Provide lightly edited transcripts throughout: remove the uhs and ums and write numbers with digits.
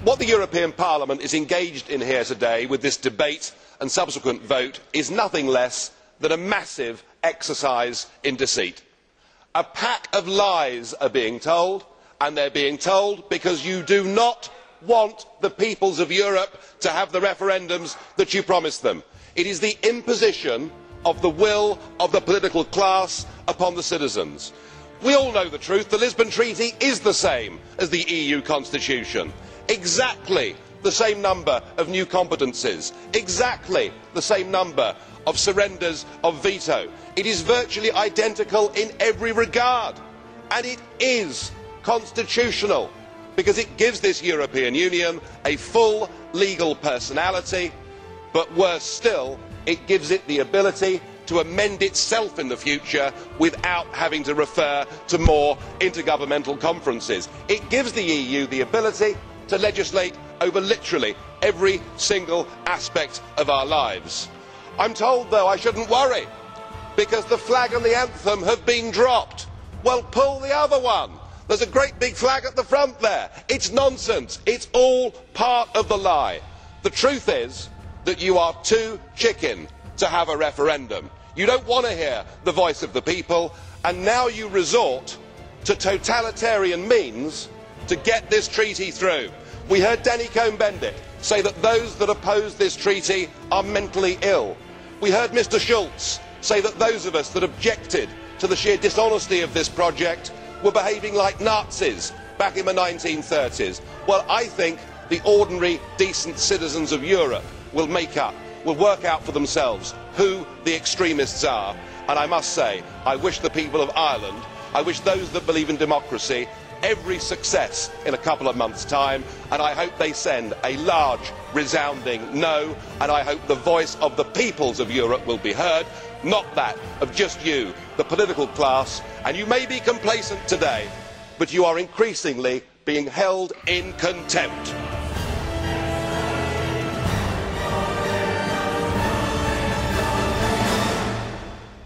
What the European Parliament is engaged in here today with this debate and subsequent vote is nothing less than a massive exercise in deceit. A pack of lies are being told, and they are being told because you do not want the peoples of Europe to have the referendums that you promised them. It is the imposition of the will of the political class upon the citizens. We all know the truth. The Lisbon Treaty is the same as the EU Constitution. Exactly the same number of new competences, exactly the same number of surrenders of veto. It is virtually identical in every regard, and it is constitutional because it gives this European Union a full legal personality, but worse still, it gives it the ability to amend itself in the future without having to refer to more intergovernmental conferences. It gives the EU the ability to legislate over literally every single aspect of our lives. I'm told, though, I shouldn't worry because the flag and the anthem have been dropped. Well, pull the other one. There's a great big flag at the front there. It's nonsense. It's all part of the lie. The truth is that you are too chicken to have a referendum. You don't want to hear the voice of the people, and now you resort to totalitarian means to get this treaty through. We heard Danish June Movement say that those that oppose this treaty are mentally ill. We heard Mr Schulz say that those of us that objected to the sheer dishonesty of this project were behaving like Nazis back in the 1930s. Well, I think the ordinary, decent citizens of Europe will work out for themselves who the extremists are. And I must say, I wish the people of Ireland, I wish those that believe in democracy, every success in a couple of months' time, and I hope they send a large, resounding no, and I hope the voice of the peoples of Europe will be heard, not that of just you, the political class. And you may be complacent today, but you are increasingly being held in contempt.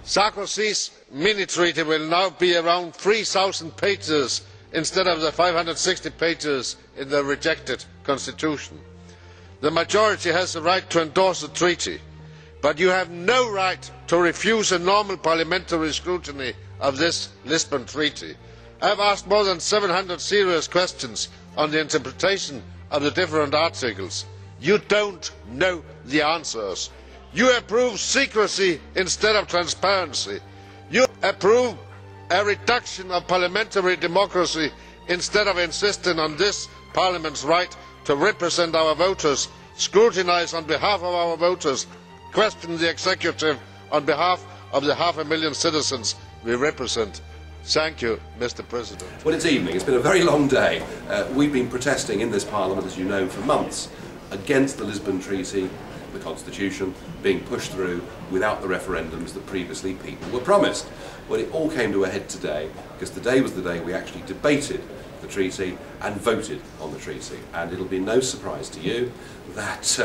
Sarkozy's mini-treaty will now be around 3,000 pages instead of the 560 pages in the rejected constitution. The majority has the right to endorse the treaty, but you have no right to refuse a normal parliamentary scrutiny of this Lisbon Treaty. I have asked more than 700 serious questions on the interpretation of the different articles. You don't know the answers. You approve secrecy instead of transparency. You approve a reduction of parliamentary democracy instead of insisting on this Parliament's right to represent our voters, scrutinise on behalf of our voters, question the executive on behalf of the 500,000 citizens we represent. Thank you, Mr. President. Well, it's evening. It's been a very long day. We've been protesting in this Parliament, as you know, for months against the Lisbon Treaty, the Constitution, being pushed through without the referendums that previously people were promised. Well, it all came to a head today, because today was the day we actually debated the treaty and voted on the treaty. And it'll be no surprise to you that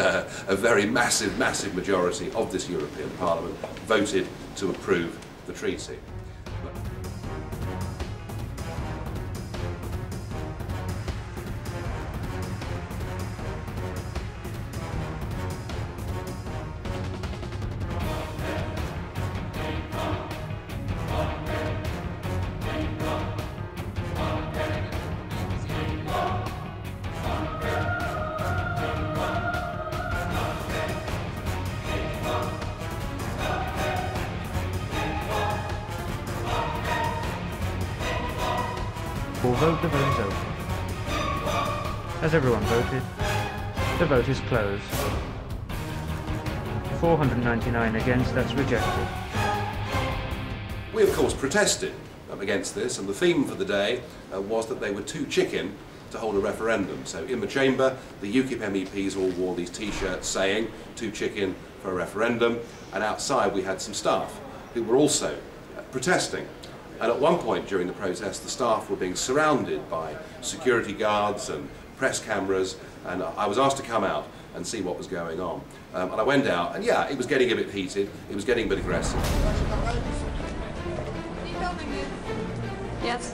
a very massive majority of this European Parliament voted to approve the treaty. We'll vote. The vote is open. Has everyone voted? The vote is closed. 499 against, that's rejected. We of course protested against this, and the theme for the day was that they were too chicken to hold a referendum. So in the chamber, the UKIP MEPs all wore these t-shirts saying too chicken for a referendum, and outside we had some staff who were also protesting. And at one point during the protest, the staff were being surrounded by security guards and press cameras, and I was asked to come out and see what was going on. And I went out, and yeah, it was getting a bit heated, it was getting a bit aggressive. Yes.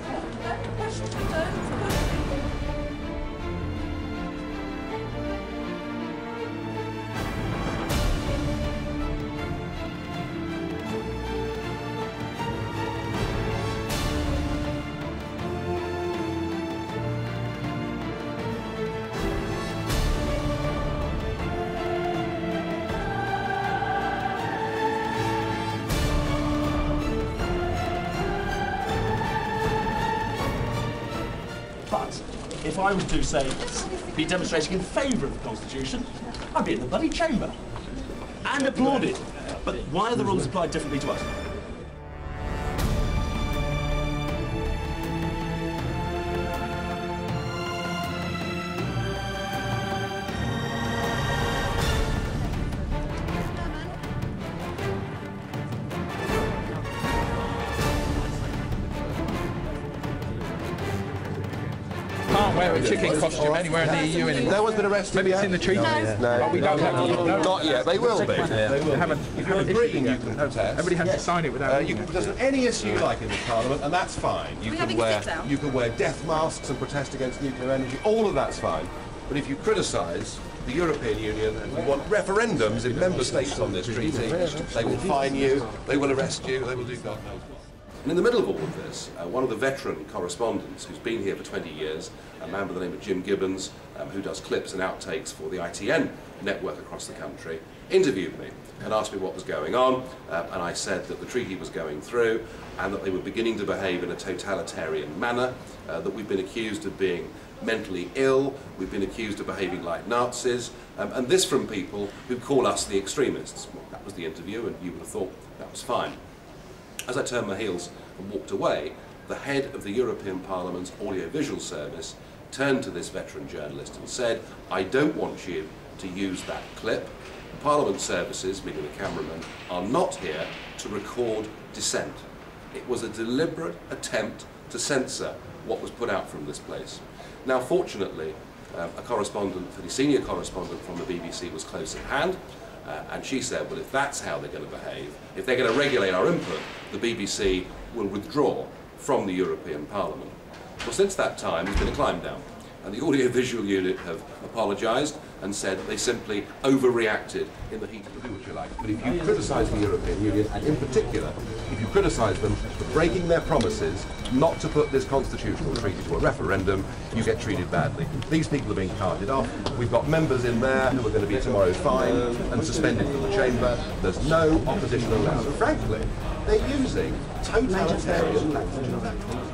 if I was to say, be demonstrating in favour of the Constitution, I'd be in the bloody chamber and applauded. But why are the rules applied differently to us? Can't wear a chicken costume anywhere in the EU anymore. No one's been arrested Maybe yet? it's in the treaty. No. But we don't have to. Not yet. They will be. They haven't. If you're in Britain, you can protest. Everybody has to sign it without. You can protest on any issue you like in this Parliament, and that's fine. You can wear death masks and protest against nuclear energy. All of that's fine. But if you criticise the European Union and you want referendums in member states on this treaty, they will fine you, they will arrest you, they will do God knows what. And in the middle of all of this, one of the veteran correspondents who's been here for 20 years, a man by the name of Jim Gibbons, who does clips and outtakes for the ITN network across the country, interviewed me and asked me what was going on, and I said that the treaty was going through and that they were beginning to behave in a totalitarian manner, that we've been accused of being mentally ill, we've been accused of behaving like Nazis, and this from people who call us the extremists. Well, that was the interview, and you would have thought that was fine. As I turned my heels and walked away, the head of the European Parliament's audiovisual service turned to this veteran journalist and said, I don't want you to use that clip. Parliament services, meaning the cameraman, are not here to record dissent. It was a deliberate attempt to censor what was put out from this place. Now, fortunately, a correspondent, a senior correspondent from the BBC was close at hand, and she said, well, if that's how they're going to behave, if they're going to regulate our input, the BBC will withdraw from the European Parliament. Well, since that time, there's been a climb down, and the audiovisual unit have apologised and said that they simply overreacted in the heat of the do what you like. But if you criticise the European Union, and in particular, if you criticise them for breaking their promises not to put this constitutional treaty to a referendum, you get treated badly. These people are being carted off. We've got members in there who are going to be tomorrow fined and suspended from the chamber. There's no opposition allowed. So frankly, they're using totalitarian tactics.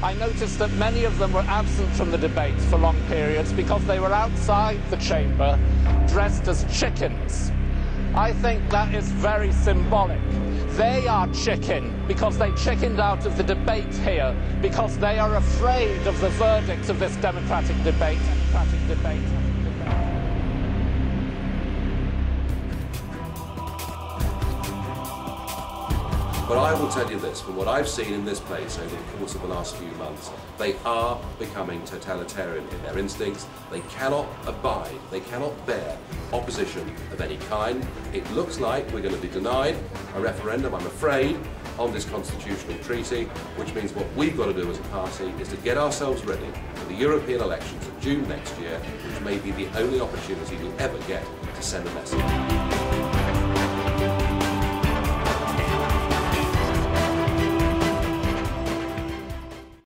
I noticed that many of them were absent from the debates for long periods because they were outside the chamber dressed as chickens. I think that is very symbolic. They are chicken because they chickened out of the debate here because they are afraid of the verdict of this democratic debate. But I will tell you this, from what I've seen in this place over the course of the last few months, they are becoming totalitarian in their instincts. They cannot abide, they cannot bear opposition of any kind. It looks like we're going to be denied a referendum, I'm afraid, on this constitutional treaty, which means what we've got to do as a party is to get ourselves ready for the European elections in June next year, which may be the only opportunity we'll ever get to send a message.